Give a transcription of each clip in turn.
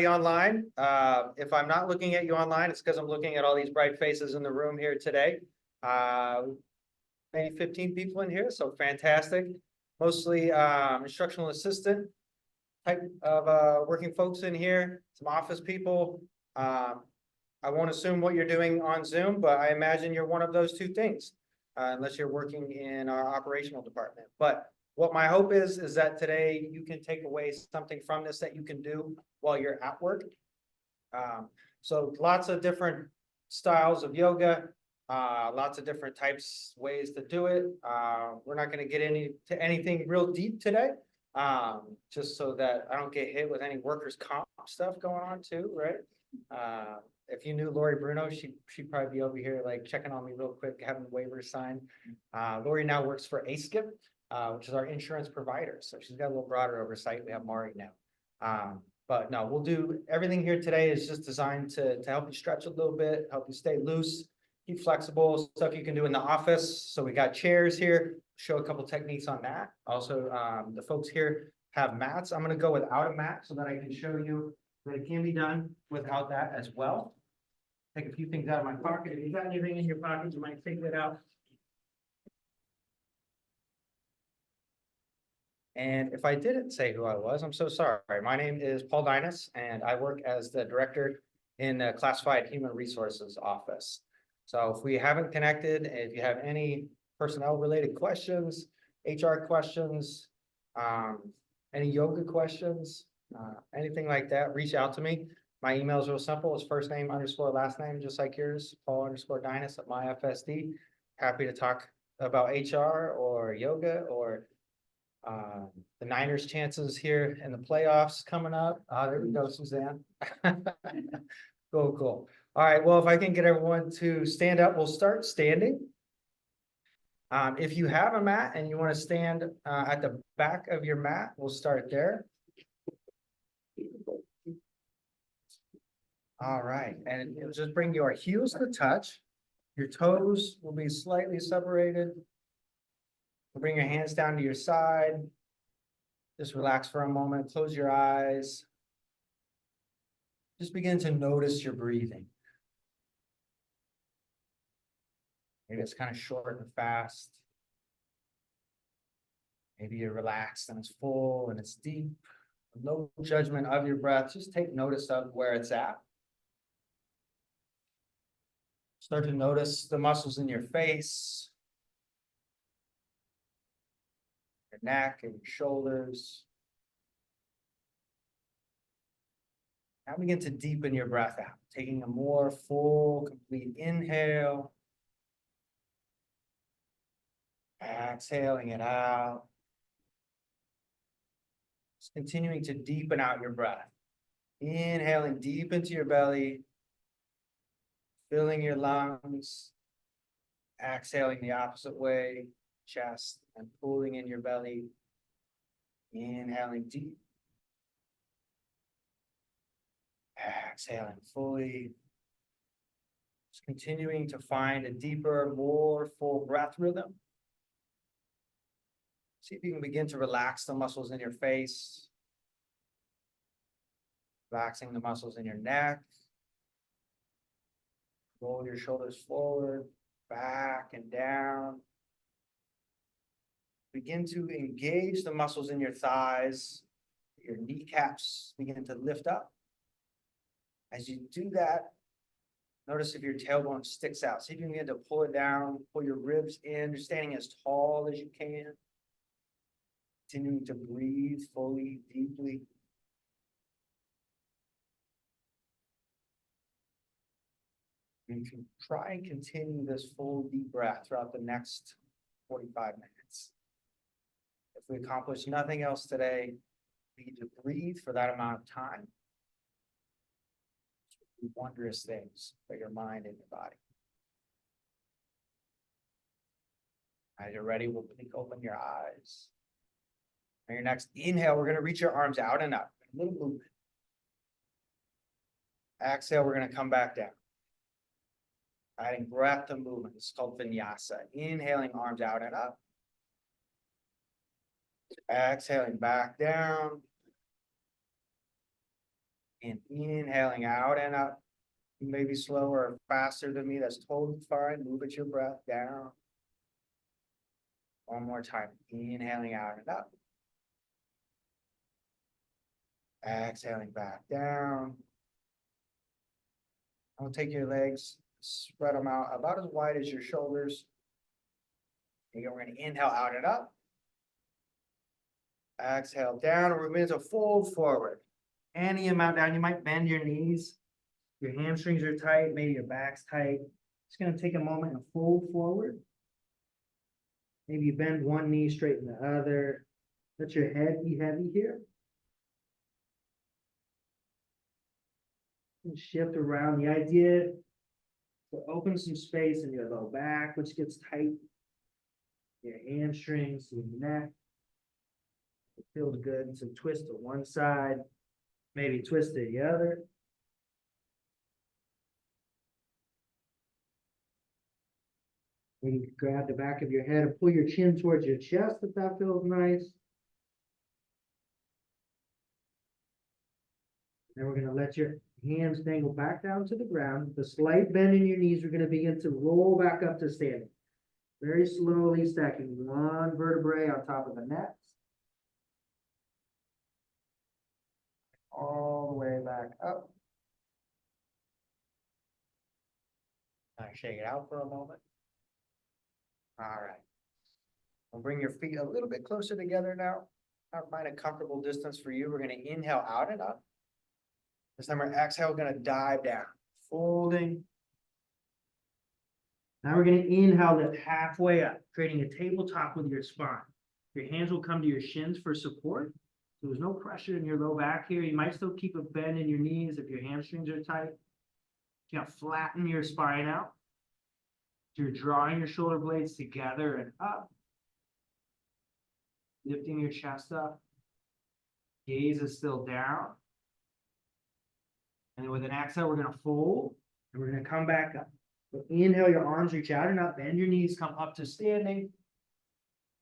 online. If I'm not looking at you online, it's because I'm looking at all these bright faces in the room here today. Maybe 15 people in here, so fantastic. Mostly instructional assistant type of working folks in here, some office people. I won't assume what you're doing on Zoom, but I imagine you're one of those two things, unless you're working in our operational department. But what my hope is that today you can take away something from this that you can do while you're at work. So lots of different styles of yoga, lots of different types, ways to do it. We're not going to get into anything real deep today, just so that I don't get hit with any workers' comp stuff going on too, right? If you knew Lori Bruno, she'd probably be over here like checking on me real quick, having waivers signed. Lori now works for ASKIP, which is our insurance provider. So she's got a little broader oversight. We have Mari now. But no, we'll do everything here today is just designed to help you stretch a little bit, help you stay loose, keep flexible, stuff you can do in the office. So we got chairs here, show a couple techniques on that. Also, the folks here have mats. I'm going to go without a mat so that I can show you that it can be done without that as well. Take a few things out of my pocket. If you got anything in your pocket, you might take that out. And if I didn't say who I was, I'm so sorry. My name is Paul Deines, and I work as the director in the Classified Human Resources Office. So if we haven't connected, if you have any personnel related questions, HR questions, any yoga questions, anything like that, reach out to me. My email is real simple. It's first name _ last name, just like yours, Paul _ Deines at myFSD. Happy to talk about HR or yoga or the Niners' chances here in the playoffs coming up. There we go, Suzanne. Cool. All right, well, if I can get everyone to stand up, we'll start standing. If you have a mat and you want to stand at the back of your mat, we'll start there. All right, and it'll just bring your heels to touch. Your toes will be slightly separated. Bring your hands down to your side. Just relax for a moment, close your eyes. Just begin to notice your breathing. Maybe it's kind of short and fast. Maybe you're relaxed and it's full and it's deep. No judgment of your breath. Just take notice of where it's at. Start to notice the muscles in your face, your neck and your shoulders. Now begin to deepen your breath out, taking a more full, complete inhale. Exhaling it out. Just continuing to deepen out your breath. Inhaling deep into your belly, filling your lungs. Exhaling the opposite way, chest, and pulling in your belly. Inhaling deep. Exhaling fully. Just continuing to find a deeper, more full breath rhythm. See if you can begin to relax the muscles in your face. Relaxing the muscles in your neck. Roll your shoulders forward, back and down. Begin to engage the muscles in your thighs. Your kneecaps begin to lift up. As you do that, notice if your tailbone sticks out. See if you can begin to pull it down, pull your ribs in. You're standing as tall as you can. Continuing to breathe fully, deeply. You can try and continue this full deep breath throughout the next 45 minutes. If we accomplish nothing else today, we need to breathe for that amount of time. Wondrous things for your mind and your body. As you're ready, we'll blink open your eyes. On your next inhale, we're going to reach your arms out and up. A little movement. Exhale, we're going to come back down. Adding breath to movement. It's called vinyasa. Inhaling, arms out and up. Exhaling back down. And inhaling out and up. Maybe slower or faster than me, that's totally fine. Move at your breath down. One more time, inhaling out and up. Exhaling back down. I'll take your legs, spread them out about as wide as your shoulders. Again, we're going to inhale out and up. Exhale down, and we're going to fold forward. Any amount down, you might bend your knees. Your hamstrings are tight, maybe your back's tight. Just going to take a moment and fold forward. Maybe you bend one knee, straighten the other. Let your head be heavy here. And shift around. The idea to open some space in your low back, which gets tight. Your hamstrings, your neck. It feels good. So twist to one side, maybe twist to the other. Maybe grab the back of your head and pull your chin towards your chest if that feels nice. Then we're going to let your hands dangle back down to the ground. The slight bend in your knees, we're going to begin to roll back up to standing. Very slowly stacking one vertebrae on top of the next. All the way back up. Now shake it out for a moment. All right. We'll bring your feet a little bit closer together now. I'll find a comfortable distance for you. We're going to inhale out and up. This time we're exhale, going to dive down, folding. Now we're going to inhale, lift halfway up, creating a tabletop with your spine. Your hands will come to your shins for support. So there's no pressure in your low back here. You might still keep a bend in your knees if your hamstrings are tight. You can flatten your spine out. You're drawing your shoulder blades together and up. Lifting your chest up. Gaze is still down. And then with an exhale, we're going to fold. And we're going to come back up. So inhale, your arms reach out and up. Bend your knees, come up to standing.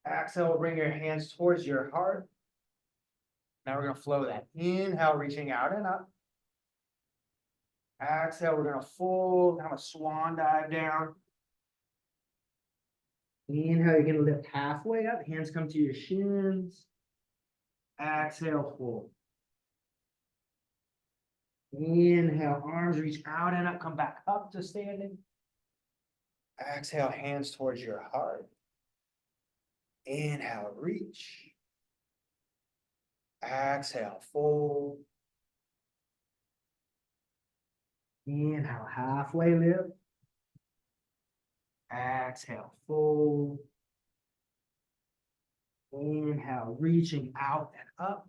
Exhale, bring your hands towards your heart. Now we're going to flow that. Inhale, reaching out and up. Exhale, we're going to fold, have a swan dive down. Inhale, you're going to lift halfway up. Hands come to your shins. Exhale, fold. Inhale, arms reach out and up. Come back up to standing. Exhale, hands towards your heart. Inhale, reach. Exhale, fold. Inhale, halfway lift. Exhale, fold. Inhale, reaching out and up.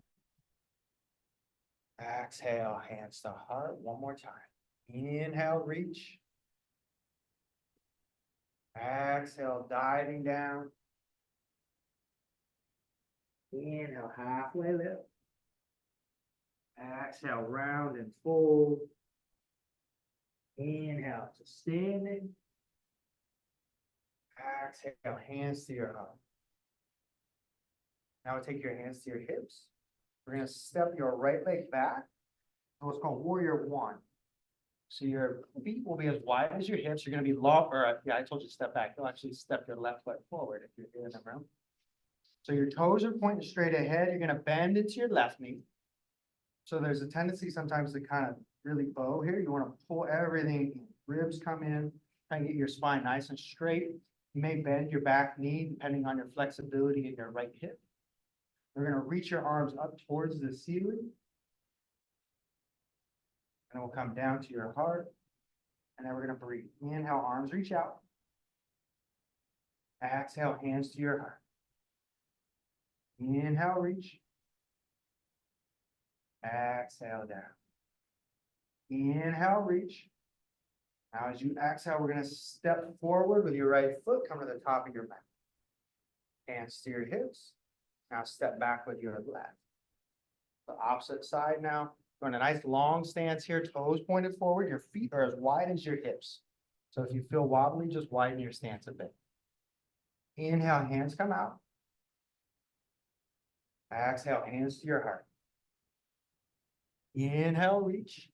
Exhale, hands to heart. One more time. Inhale, reach. Exhale, diving down. Inhale, halfway lift. Exhale, round and fold. Inhale to standing. Exhale, hands to your heart. Now take your hands to your hips. We're going to step your right leg back. What's called warrior one. So your feet will be as wide as your hips. You're going to be long, or yeah, I told you to step back. You'll actually step your left foot forward if you're here in the room. So your toes are pointing straight ahead. You're going to bend into your left knee. So there's a tendency sometimes to kind of really bow here. You want to pull everything in. Ribs come in, try and get your spine nice and straight. You may bend your back knee depending on your flexibility in your right hip. We're going to reach your arms up towards the ceiling. And we'll come down to your heart. And then we're going to breathe. Inhale, arms reach out. Exhale, hands to your heart. Inhale, reach. Exhale, down. Inhale, reach. Now as you exhale, we're going to step forward with your right foot, come to the top of your mat. Hands to your hips. Now step back with your left. The opposite side now. We're in a nice long stance here, toes pointed forward. Your feet are as wide as your hips. So if you feel wobbly, just widen your stance a bit. Inhale, hands come out. Exhale, hands to your heart. Inhale, reach.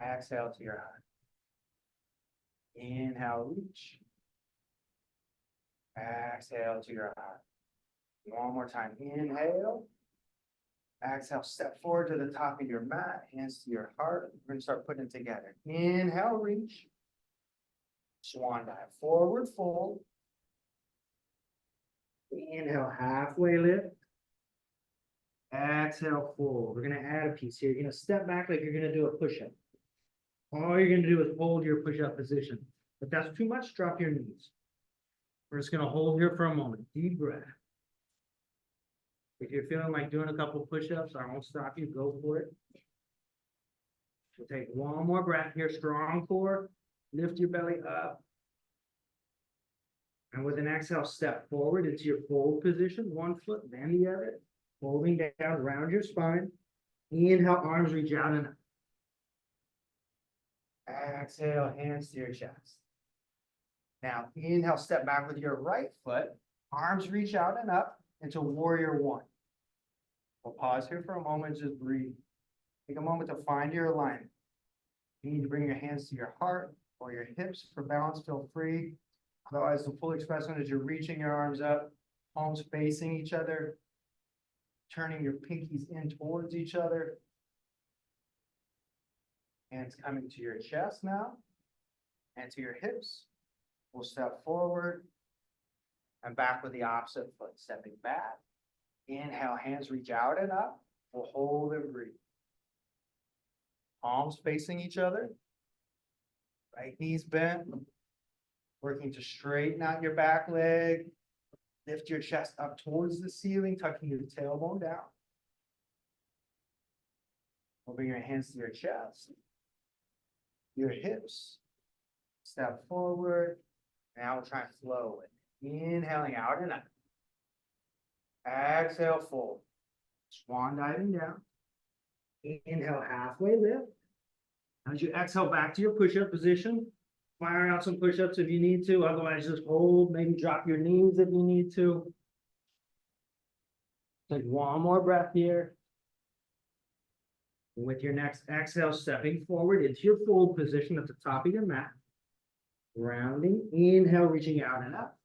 Exhale to your heart. Inhale, reach. Exhale to your heart. One more time. Inhale. Exhale, step forward to the top of your mat, hands to your heart. We're going to start putting it together. Inhale, reach. Swan dive, forward fold. Inhale, halfway lift. Exhale, fold. We're going to add a piece here. You're going to step back like you're going to do a push-up. All you're going to do is hold your push-up position. If that's too much, drop your knees. We're just going to hold here for a moment. Deep breath. If you're feeling like doing a couple push-ups, I won't stop you. Go for it. We'll take one more breath here. Strong core. Lift your belly up. And with an exhale, step forward into your fold position. One foot, then the other. Folding down around your spine. Inhale, arms reach out and up. Exhale, hands to your chest. Now, inhale, step back with your right foot. Arms reach out and up into warrior one. We'll pause here for a moment, just breathe. Take a moment to find your alignment. You need to bring your hands to your heart or your hips for balance, feel free. Otherwise, the full expression is you're reaching your arms up, palms facing each other, turning your pinkies in towards each other. Hands coming to your chest now and to your hips. We'll step forward and back with the opposite foot, stepping back. Inhale, hands reach out and up. We'll hold and breathe. Palms facing each other. Right knees bent. Working to straighten out your back leg. Lift your chest up towards the ceiling, tucking your tailbone down. We'll bring your hands to your chest. Your hips. Step forward. Now we'll try and flow it. Inhaling out and up. Exhale, fold. Swan diving down. Inhale, halfway lift. As you exhale back to your push-up position, fire out some push-ups if you need to. Otherwise, just hold. Maybe drop your knees if you need to. Take one more breath here. With your next exhale, stepping forward into your fold position at the top of your mat. Rounding. Inhale, reaching out and up.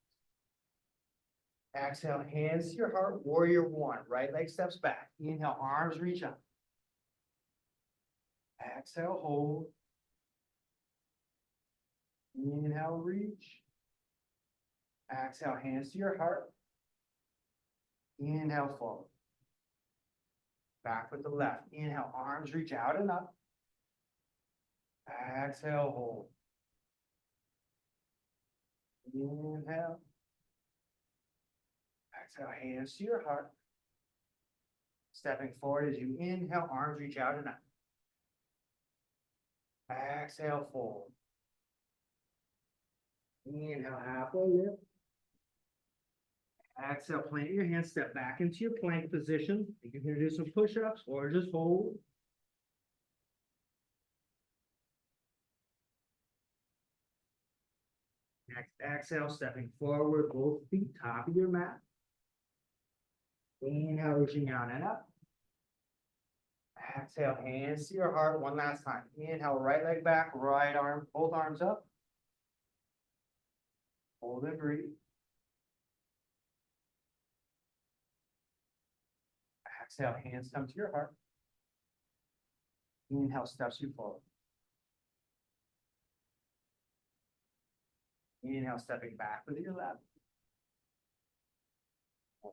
Exhale, hands to your heart, warrior one. Right leg steps back. Inhale, arms reach up. Exhale, hold. Inhale, reach. Exhale, hands to your heart. Inhale, forward. Back with the left. Inhale, arms reach out and up. Exhale, hold. Inhale. Exhale, hands to your heart. Stepping forward as you inhale, arms reach out and up. Exhale, fold. Inhale, halfway lift. Exhale, plant your hands, step back into your plank position. You can do some push-ups or just hold. Next exhale, stepping forward, both feet, top of your mat. Inhale, reaching out and up. Exhale, hands to your heart one last time. Inhale, right leg back, right arm, both arms up. Hold and breathe. Exhale, hands come to your heart. Inhale, steps you forward. Inhale, stepping back with your left.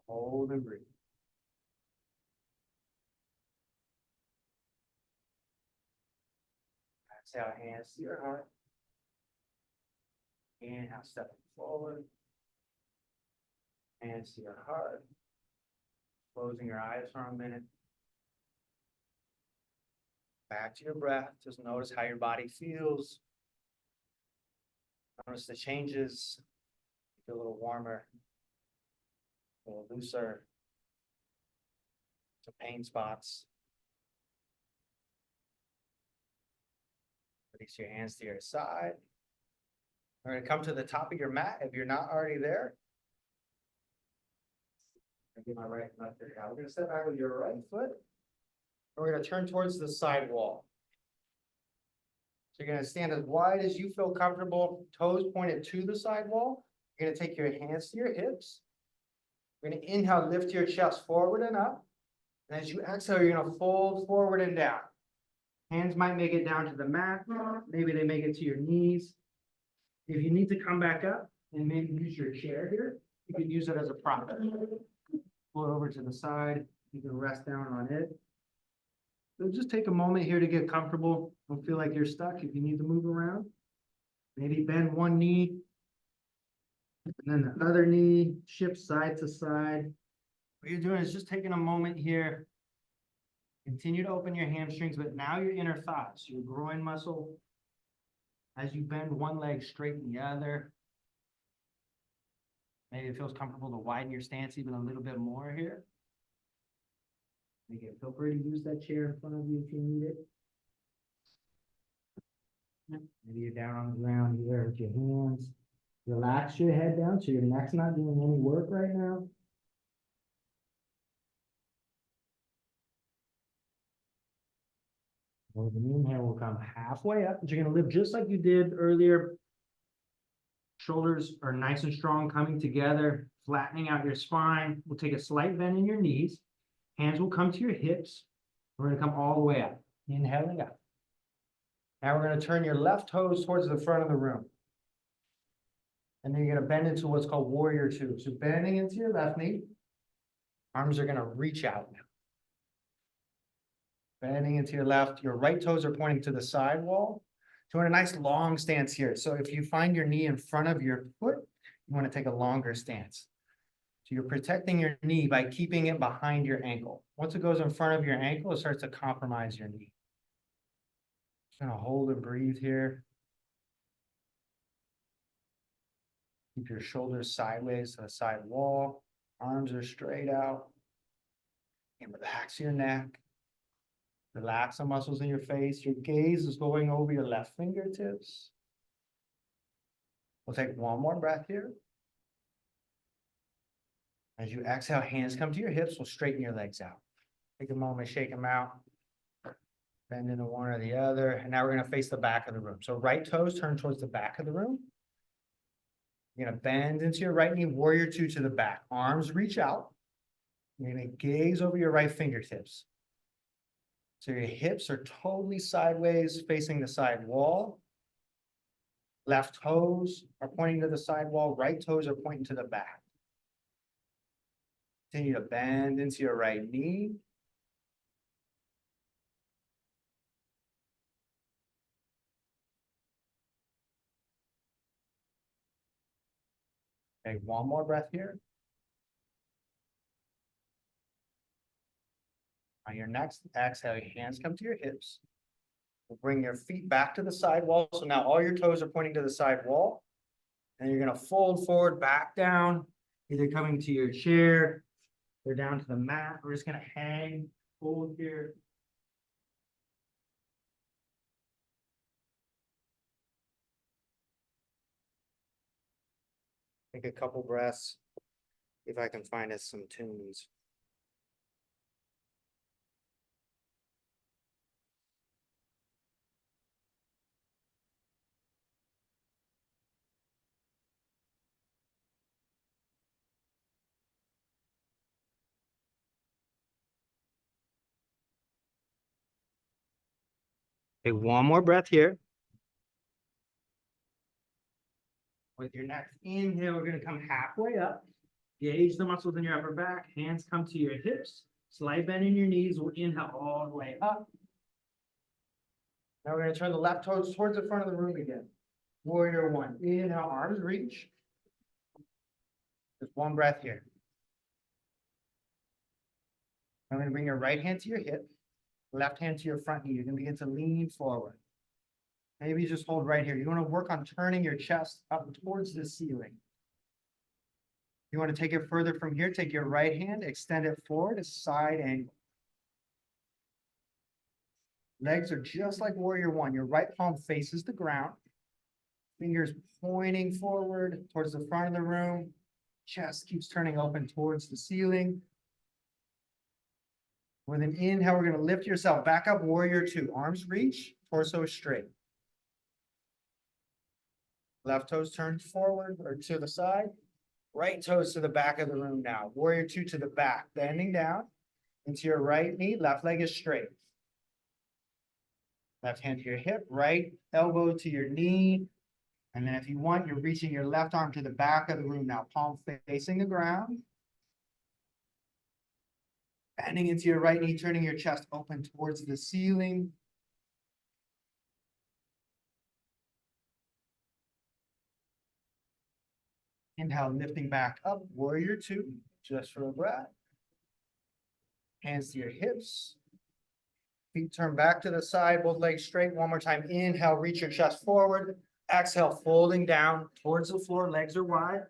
Hold and breathe. Exhale, hands to your heart. Inhale, stepping forward. Hands to your heart. Closing your eyes for a minute. Back to your breath. Just notice how your body feels. Notice the changes. Feel a little warmer, a little looser. Some pain spots. Release your hands to your side. We're going to come to the top of your mat if you're not already there. Get my right and left here. We're going to step back with your right foot. We're gonna turn towards the side wall. So you're gonna stand as wide as you feel comfortable, toes pointed to the side wall. You're gonna take your hands to your hips. You're gonna inhale, lift your chest forward and up. And as you exhale, you're gonna fold forward and down. Hands might make it down to the mat. Maybe they make it to your knees. If you need to come back up and maybe use your chair here, you can use it as a prop. Pull it over to the side. You can rest down on it. So just take a moment here to get comfortable. Don't feel like you're stuck. If you need to move around, maybe bend one knee. And then the other knee, shift side to side. What you're doing is just taking a moment here. Continue to open your hamstrings, but now your inner thighs, your groin muscle. As you bend one leg, straighten the other. Maybe it feels comfortable to widen your stance even a little bit more here. Again, feel free to use that chair in front of you if you need it. Maybe you're down on the ground here with your hands. Relax your head down so your neck's not doing any work right now. Well, the inhale will come halfway up, but you're going to live just like you did earlier. Shoulders are nice and strong, coming together, flattening out your spine. We'll take a slight bend in your knees. Hands will come to your hips. We're going to come all the way up, inhaling up. Now we're going to turn your left toes towards the front of the room. And then you're going to bend into what's called warrior two. So bending into your left knee. Arms are going to reach out now. Bending into your left. Your right toes are pointing to the side wall. So we're in a nice long stance here. So if you find your knee in front of your foot, you want to take a longer stance. So you're protecting your knee by keeping it behind your ankle. Once it goes in front of your ankle, it starts to compromise your knee. Just gonna hold and breathe here. Keep your shoulders sideways to the side wall. Arms are straight out. And relax your neck. Relax the muscles in your face. Your gaze is going over your left fingertips. We'll take one more breath here. As you exhale, hands come to your hips. We'll straighten your legs out. Take a moment, shake them out. Bend into one or the other. And now we're going to face the back of the room. So right toes turn towards the back of the room. You're going to bend into your right knee, warrior two to the back. Arms reach out. You're going to gaze over your right fingertips. So your hips are totally sideways, facing the side wall. Left toes are pointing to the side wall. Right toes are pointing to the back. Continue to bend into your right knee. Take one more breath here. On your next exhale, your hands come to your hips. We'll bring your feet back to the side wall. So now all your toes are pointing to the side wall. And you're going to fold forward, back down, either coming to your chair or down to the mat. We're just going to hang, fold here. Take a couple breaths. If I can find us some tunes. Take one more breath here. With your next inhale, we're going to come halfway up. Gauge the muscles in your upper back. Hands come to your hips. Slight bend in your knees. We'll inhale all the way up. Now we're going to turn the left toes towards the front of the room again. Warrior one. Inhale, arms reach. Just one breath here. I'm going to bring your right hand to your hip. Left hand to your front knee. You're going to begin to lean forward. Maybe you just hold right here. You want to work on turning your chest up towards the ceiling. You want to take it further from here. Take your right hand, extend it forward, a side angle. Legs are just like warrior one. Your right palm faces the ground. Fingers pointing forward towards the front of the room. Chest keeps turning open towards the ceiling. With an inhale, we're gonna lift yourself back up, warrior two, arms reach, torso straight. Left toes turned forward or to the side, right toes to the back of the room now. Warrior two to the back, bending down into your right knee, left leg is straight. Left hand to your hip, right elbow to your knee. And then if you want, you're reaching your left arm to the back of the room now, palm facing the ground. Bending into your right knee, turning your chest open towards the ceiling. Inhale, lifting back up, warrior two, just for a breath. Hands to your hips. Feet turn back to the side, both legs straight. One more time. Inhale, reach your chest forward. Exhale, folding down towards the floor, legs are wide.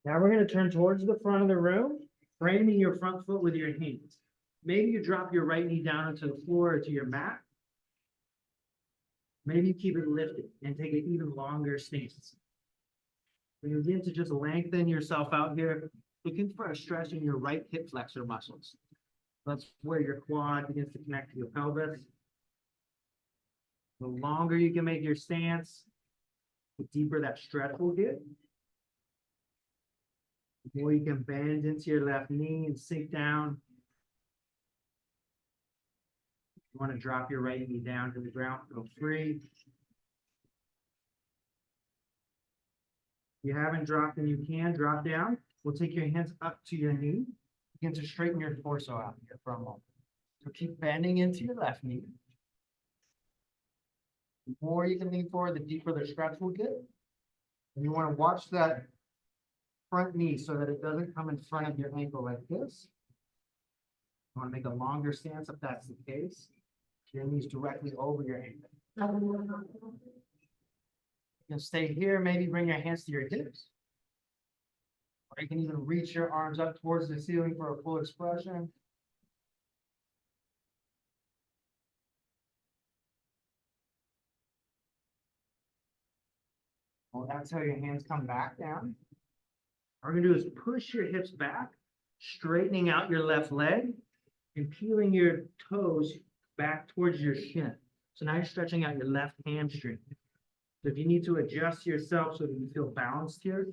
Now we're going to turn towards the front of the room, framing your front foot with your hands. Maybe you drop your right knee down onto the floor or to your mat. Maybe you keep it lifted and take an even longer stance. When you begin to just lengthen yourself out here, looking for a stretch in your right hip flexor muscles. That's where your quad begins to connect to your pelvis. The longer you can make your stance, the deeper that stretch will get. The more you can bend into your left knee and sink down. You want to drop your right knee down to the ground, feel free. If you haven't dropped and you can, drop down. We'll take your hands up to your knee. Begin to straighten your torso out here for a moment. So keep bending into your left knee. The more you can lean forward, the deeper the stretch will get. And you want to watch that front knee so that it doesn't come in front of your ankle like this. You want to make a longer stance if that's the case. Your knees directly over your ankle. You can stay here, maybe bring your hands to your hips. Or you can even reach your arms up towards the ceiling for a full expression. Well, that's how your hands come back down. What we're gonna do is push your hips back, straightening out your left leg and peeling your toes back towards your shin. So now you're stretching out your left hamstring. So if you need to adjust yourself so that you feel balanced here,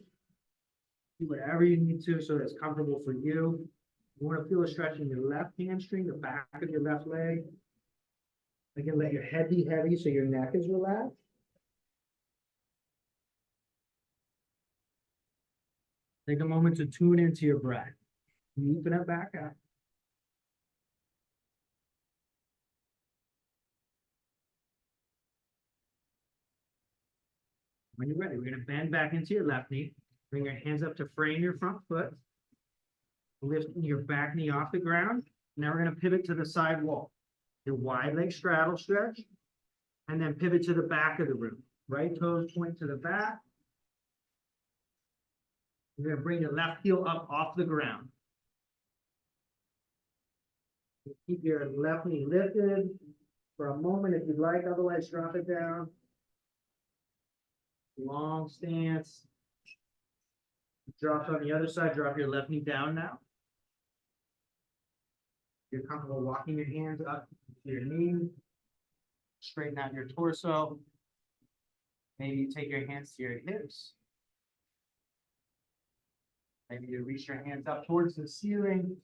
do whatever you need to so that it's comfortable for you. You want to feel a stretch in your left hamstring, the back of your left leg. Again, let your head be heavy so your neck is relaxed. Take a moment to tune into your breath. Deepen it back up. When you're ready, we're going to bend back into your left knee. Bring your hands up to frame your front foot. Lifting your back knee off the ground. Now we're going to pivot to the side wall. Your wide leg straddle stretch. And then pivot to the back of the room. Right toes point to the back. You're going to bring your left heel up off the ground. Keep your left knee lifted for a moment if you'd like, otherwise drop it down. Long stance. Drop on the other side, drop your left knee down now. You're comfortable walking your hands up to your knee. Straighten out your torso. Maybe you take your hands to your hips. Maybe you reach your hands up towards the ceiling.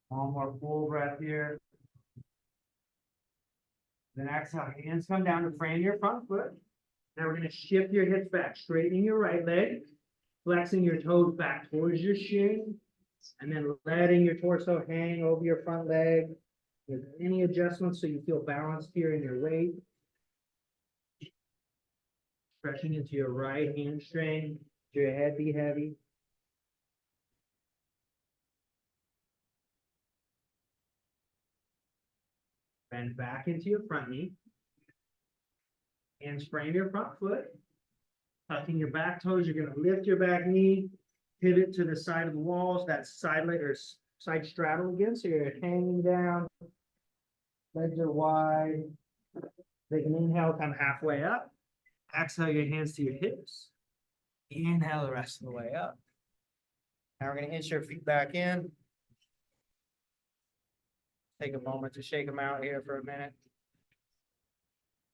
One more full breath here. Then exhale, hands come down to frame your front foot. Now we're going to shift your hips back, straightening your right leg, flexing your toes back towards your shin, and then letting your torso hang over your front leg. With any adjustments so you feel balanced here in your weight. Stretching into your right hamstring, your head be heavy. Bend back into your front knee. And frame your front foot. Tucking your back toes, you're going to lift your back knee, pivot to the side of the walls, that side leg or side straddle again. So you're hanging down, legs are wide. Take an inhale, come halfway up. Exhale your hands to your hips. Inhale the rest of the way up. Now we're going to inch your feet back in. Take a moment to shake them out here for a minute.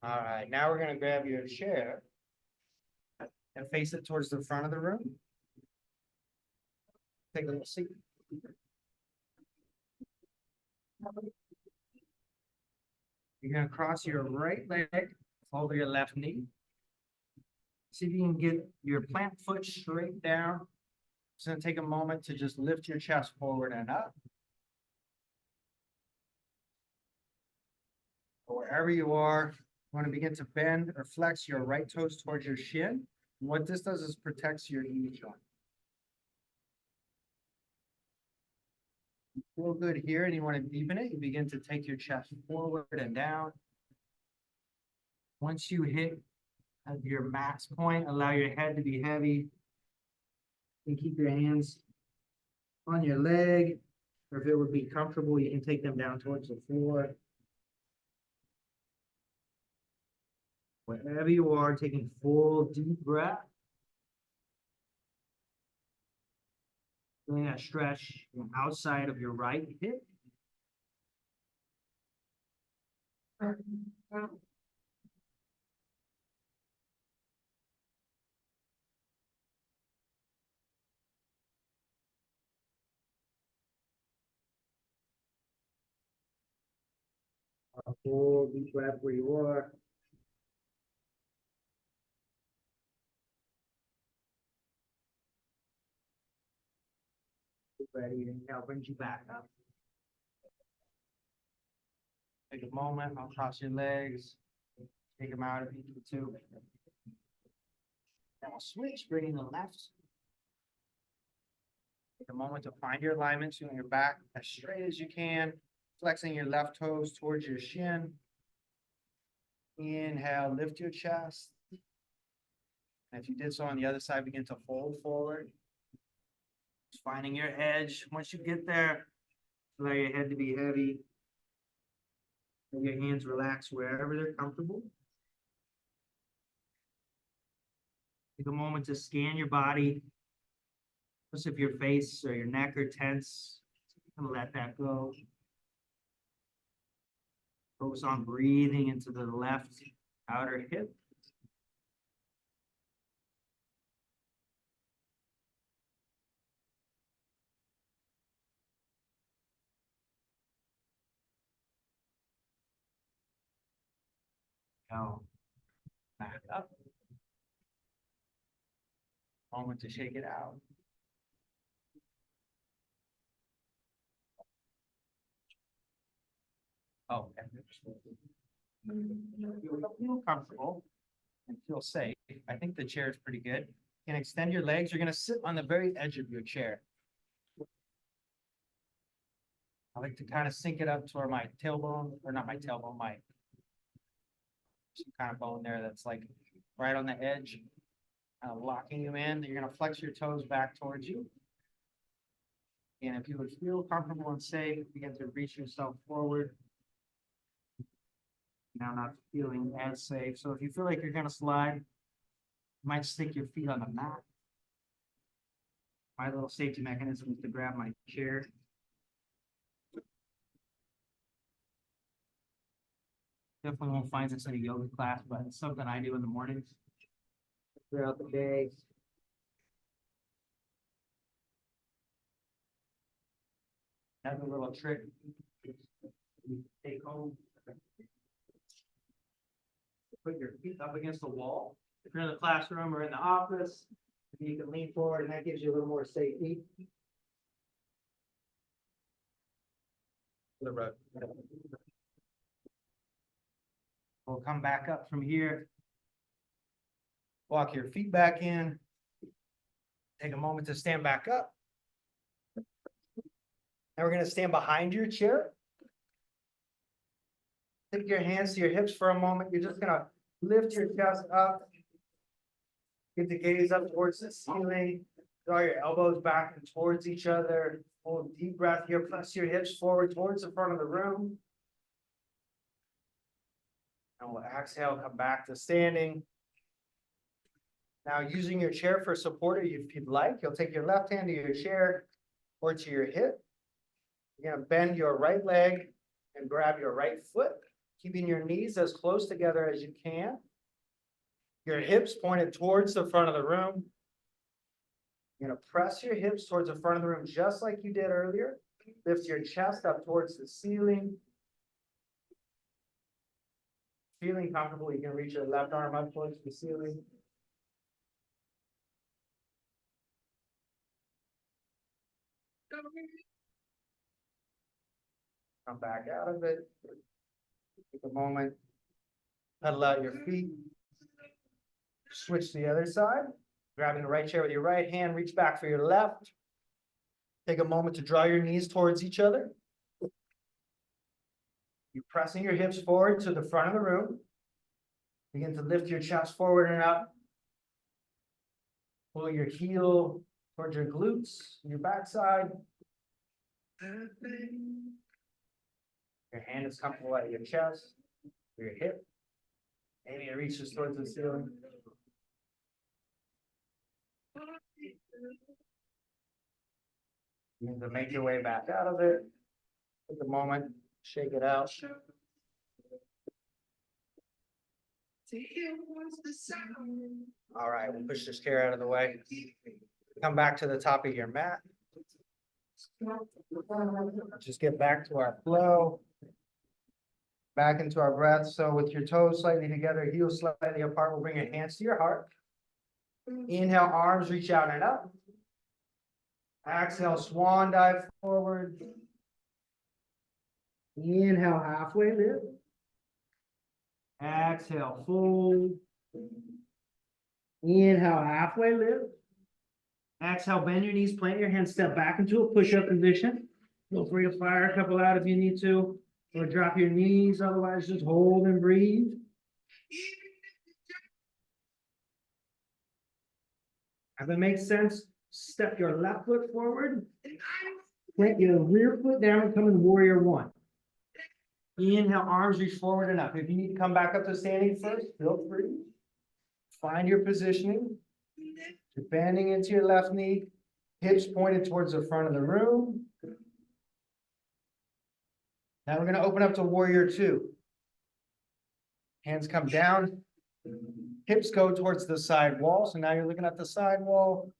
All right, now we're going to grab your chair and face it towards the front of the room. Take a little seat. You're going to cross your right leg over your left knee. See if you can get your plant foot straight down. It's going to take a moment to just lift your chest forward and up. Wherever you are, you want to begin to bend or flex your right toes towards your shin. And what this does is protects your knee joint. You feel good here and you want to deepen it. You begin to take your chest forward and down. Once you hit your max point, allow your head to be heavy. And keep your hands on your leg, or if it would be comfortable, you can take them down towards the floor. Wherever you are, taking full deep breath. Feeling that stretch outside of your right hip. A full deep breath where you are. Ready, inhale brings you back up. Take a moment, I'll cross your legs. Take them out if you need to. Then we'll switch, bringing the left. Take a moment to find your alignment, so your back as straight as you can, flexing your left toes towards your shin. Inhale, lift your chest. And if you did so on the other side, begin to fold forward. Just finding your edge. Once you get there, allow your head to be heavy. Let your hands relax wherever they're comfortable. Take a moment to scan your body. Notice if your face or your neck are tense. Let that go. Focus on breathing into the left outer hip. Now, back up. Moment to shake it out. Oh, and feel comfortable and feel safe. I think the chair is pretty good. You can extend your legs. You're going to sit on the very edge of your chair. I like to kind of sink it up toward my tailbone, or not my tailbone, my some kind of bone there that's like right on the edge, locking you in. You're going to flex your toes back towards you. And if you would feel comfortable and safe, begin to reach yourself forward. Now not feeling as safe. So if you feel like you're going to slide, you might stick your feet on the mat. My little safety mechanism is to grab my chair. Definitely won't find this in a yoga class, but it's something I do in the mornings throughout the day. That's a little trick you take home. Put your feet up against the wall. If you're in the classroom or in the office, you can lean forward and that gives you a little more safety. The road. We'll come back up from here. Walk your feet back in. Take a moment to stand back up. Now we're going to stand behind your chair. Take your hands to your hips for a moment. You're just going to lift your chest up. Get the gaze up towards the ceiling. Draw your elbows back and towards each other. Hold a deep breath here. Press your hips forward towards the front of the room. And we'll exhale, come back to standing. Now, using your chair for support, if you'd like, you'll take your left hand to your chair or to your hip. You're gonna bend your right leg and grab your right foot, keeping your knees as close together as you can. Your hips pointed towards the front of the room. You're gonna press your hips towards the front of the room, just like you did earlier. Lift your chest up towards the ceiling. Feeling comfortable, you can reach your left arm up towards the ceiling. Come back out of it. Take a moment. Pedal out your feet. Switch to the other side. Grabbing the right chair with your right hand, reach back for your left. Take a moment to draw your knees towards each other. You're pressing your hips forward to the front of the room. Begin to lift your chest forward and up. Pull your heel towards your glutes, your backside. Your hand is comfortable at your chest, your hip. Maybe it reaches towards the ceiling. You need to make your way back out of it. Take a moment, shake it out. All right, we'll push this chair out of the way. Come back to the top of your mat. Just get back to our flow. Back into our breath. So with your toes slightly together, heels slightly apart, we'll bring your hands to your heart. Inhale, arms reach out and up. Exhale, swan dive forward. Inhale, halfway lift. Exhale, fold. Inhale, halfway lift. Exhale, bend your knees, plant your hands, step back into a push-up position. Feel free to fire a couple out if you need to, or drop your knees, otherwise just hold and breathe. If it makes sense, step your left foot forward, plant your rear foot down, come in warrior one. Inhale, arms reach forward and up. If you need to come back up to standing first, feel free. Find your positioning. You're bending into your left knee, hips pointed towards the front of the room. Now we're going to open up to warrior two. Hands come down, hips go towards the side wall. So now you're looking at the side wall,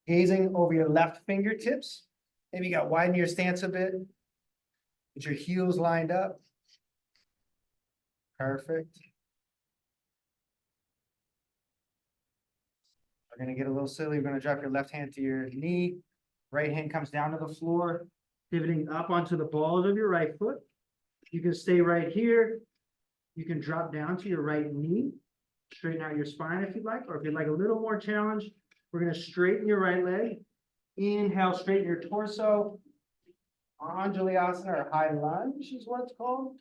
gazing over your left fingertips. Maybe you got widen your stance a bit. Get your heels lined up. Perfect. We're going to get a little silly. We're going to drop your left hand to your knee. Right hand comes down to the floor, pivoting up onto the balls of your right foot. You can stay right here. You can drop down to your right knee. Straighten out your spine if you'd like, or if you'd like a little more challenge, we're going to straighten your right leg. Inhale, straighten your torso. Anjaliasana or high lunge is what it's called.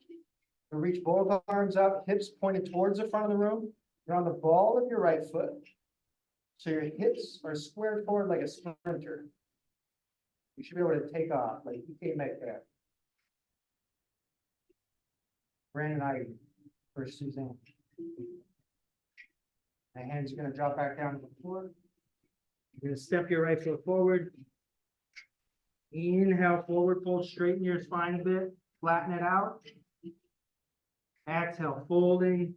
You'll reach both arms up, hips pointed towards the front of the room. You're on the ball of your right foot. So your hips are squared forward like a sprinter. You should be able to take off like EK Metcalf. Brandon Ivy for Suzanne. The hands are going to drop back down to the floor. You're going to step your right foot forward. Inhale, forward fold, straighten your spine a bit, flatten it out. Exhale, folding.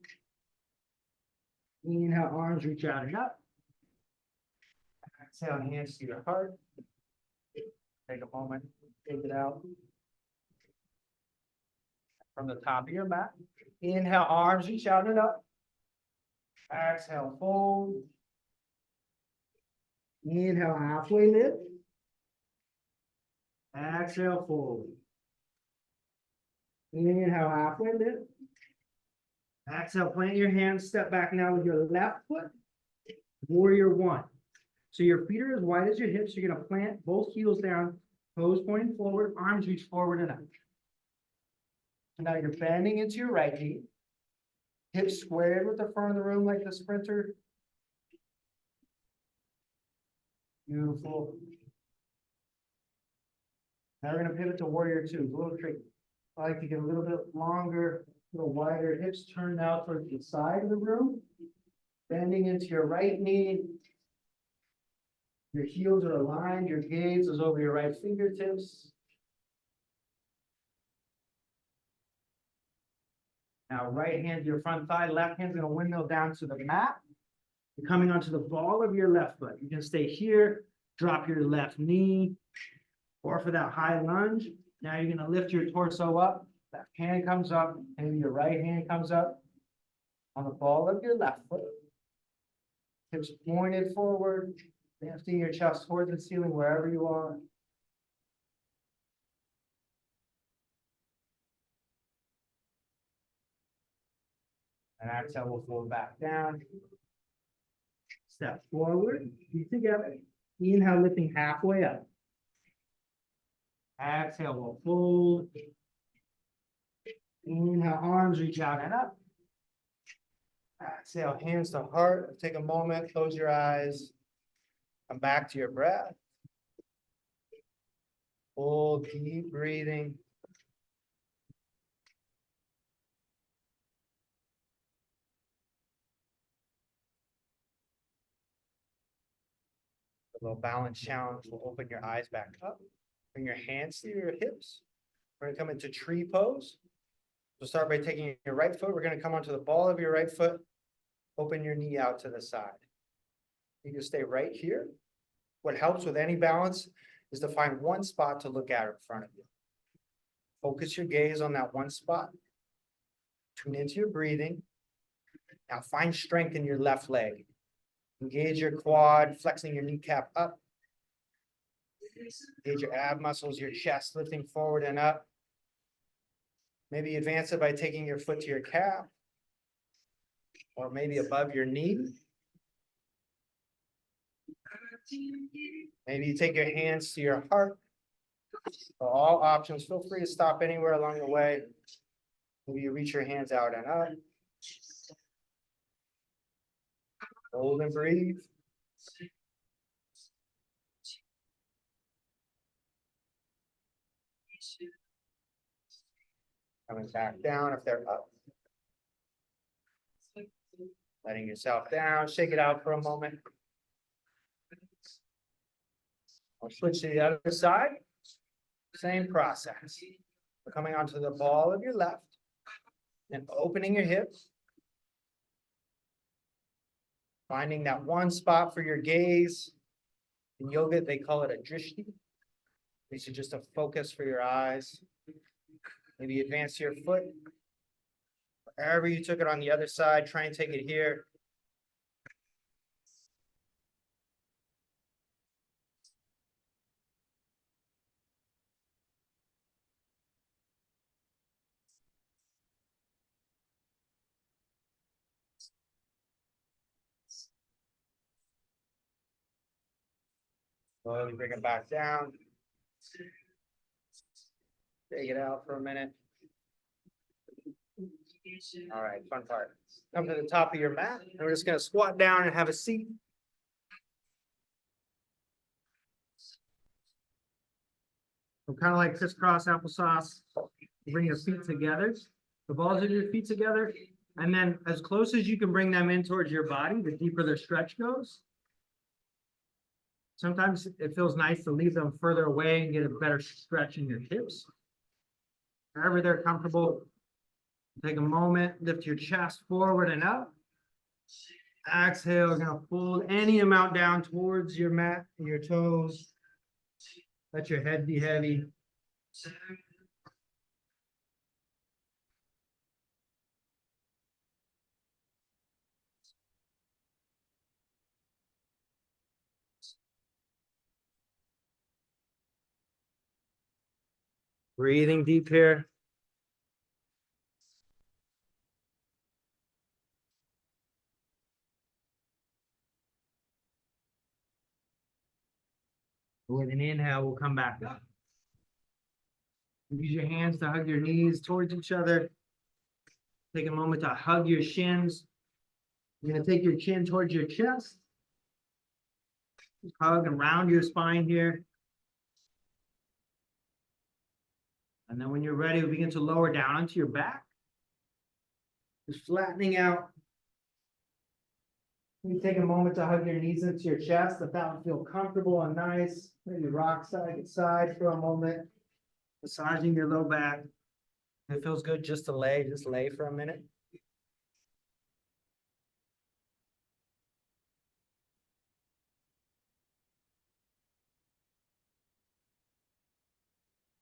Inhale, arms reach out and up. Exhale, hands to your heart. Take a moment, take it out. From the top of your mat. Inhale, arms reach out and up. Exhale, fold. Inhale, halfway lift. Exhale, fold. Inhale, halfway lift. Exhale, plant your hands, step back now with your left foot. Warrior one. So your feet are as wide as your hips. You're going to plant both heels down, toes pointing forward, arms reach forward and up. So now you're bending into your right knee. Hips squared with the front of the room like the sprinter. Beautiful. Now we're going to pivot to warrior two. It's a little tricky. I like to get a little bit longer little wider, hips turned out towards the side of the room. Bending into your right knee. Your heels are aligned, your gaze is over your right fingertips. Now, right hand to your front thigh, left hand's gonna windmill down to the mat. You're coming onto the ball of your left foot. You can stay here, drop your left knee, or for that high lunge, now you're gonna lift your torso up, left hand comes up, and your right hand comes up on the ball of your left foot. Hips pointed forward, lifting your chest towards the ceiling wherever you are. And exhale, we'll fold back down. Step forward, feet together. Inhale, lifting halfway up. Exhale, we'll fold. Inhale, arms reach out and up. Exhale, hands to heart. Take a moment, close your eyes. Come back to your breath. Full deep breathing. A little balance challenge will open your eyes back up. Bring your hands to your hips. We're gonna come into tree pose. So start by taking your right foot. We're gonna come onto the ball of your right foot. Open your knee out to the side. You can stay right here. What helps with any balance is to find one spot to look at in front of you. Focus your gaze on that one spot. Tune into your breathing. Now find strength in your left leg. Engage your quad, flexing your kneecap up. Engage your ab muscles, your chest lifting forward and up. Maybe advance it by taking your foot to your calf, or maybe above your knee. Maybe you take your hands to your heart. For all options, feel free to stop anywhere along the way. Maybe you reach your hands out and up. Hold and breathe. Coming back down if they're up. Letting yourself down, shake it out for a moment. I'll switch to the other side. Same process. We're coming onto the ball of your left and opening your hips. Finding that one spot for your gaze. In yoga, they call it a drishti. This is just a focus for your eyes. Maybe advance your foot. Wherever you took it on the other side, try and take it here. Slowly bring it back down. Take it out for a minute. All right, fun part. Come to the top of your mat, and we're just gonna squat down and have a seat. So kind of like crisscross applesauce. Bring your feet together, the balls of your feet together, and then as close as you can bring them in towards your body, the deeper the stretch goes. Sometimes it feels nice to leave them further away and get a better stretch in your hips. Wherever they're comfortable, take a moment, lift your chest forward and up. Exhale, you're gonna fold any amount down towards your mat, your toes. Let your head be heavy. Breathing deep here. With an inhale, we'll come back up. Use your hands to hug your knees towards each other. Take a moment to hug your shins. You're going to take your chin towards your chest. Hug and round your spine here. And then when you're ready, we begin to lower down onto your back. Just flattening out. You take a moment to hug your knees into your chest, let that one feel comfortable and nice. Maybe rock side to side for a moment. Massaging your low back. If it feels good just to lay, just lay for a minute.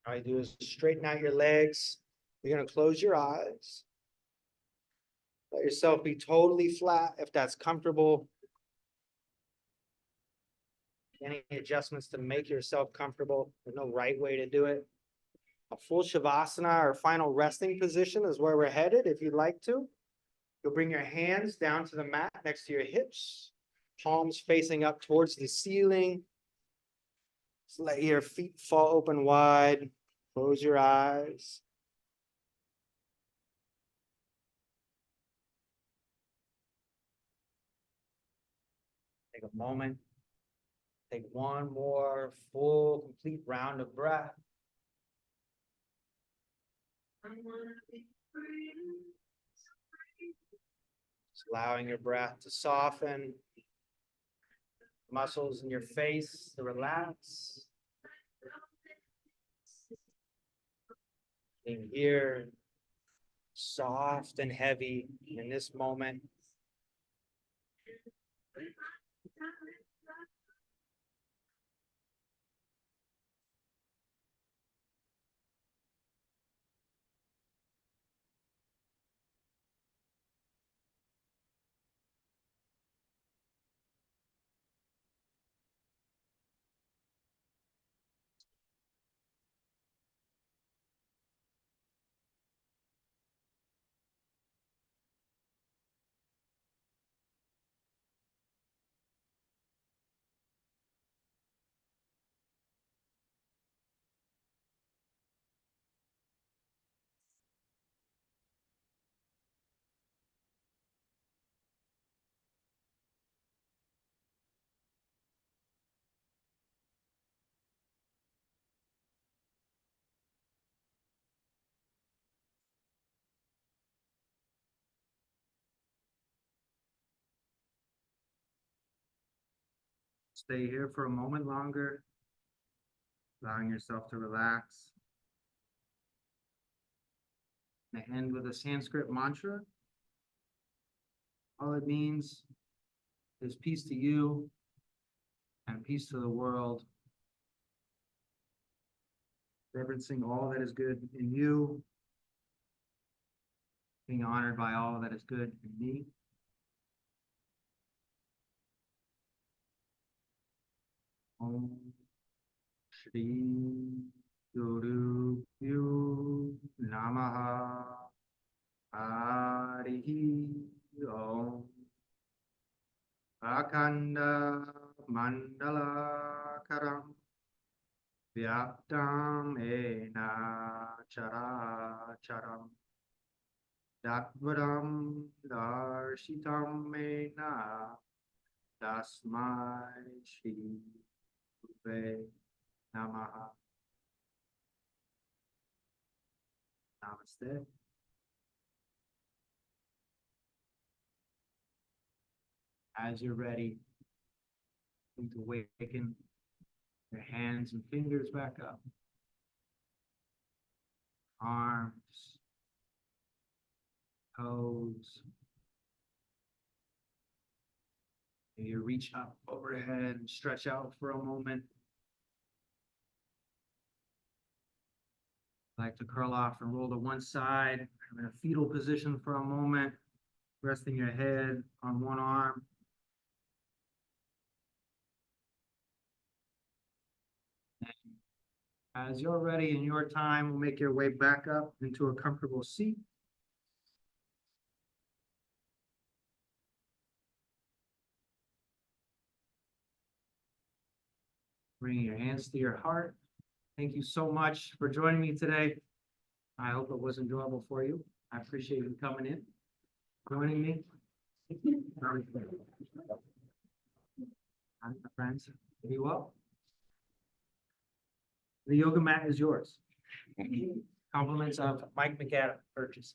All you do is straighten out your legs. You're gonna close your eyes. Let yourself be totally flat if that's comfortable. Any adjustments to make yourself comfortable. There's no right way to do it. A full Shavasana or final resting position is where we're headed if you'd like to. You'll bring your hands down to the mat next to your hips, palms facing up towards the ceiling. Just let your feet fall open wide. Close your eyes. Take a moment. Take one more full, complete round of breath. Just allowing your breath to soften, muscles in your face to relax. Being here, soft and heavy in this moment. Stay here for a moment longer, allowing yourself to relax. I end with a Sanskrit mantra. All it means is peace to you and peace to the world. Reverencing all that is good in you, being honored by all that is good in me. Om Shri Guru Pyo Namaha Harihi Om Akhanda Mandala Karam Vyaptam Ena Chara Charam Dakvaram Darshitam Mena Tasmai Shri Gurave Namaha. Namaste. As you're ready, to awaken your hands and fingers back up. Arms, toes. And you reach up overhead and stretch out for a moment. Like to curl off and roll to one side. I'm in a fetal position for a moment, resting your head on one arm. And as you're ready in your time, we'll make your way back up into a comfortable seat. Bringing your hands to your heart. Thank you so much for joining me today. I hope it was enjoyable for you. I appreciate you coming in, joining me. My friends, be well. The yoga mat is yours. Compliments of Mike McAdam purchase.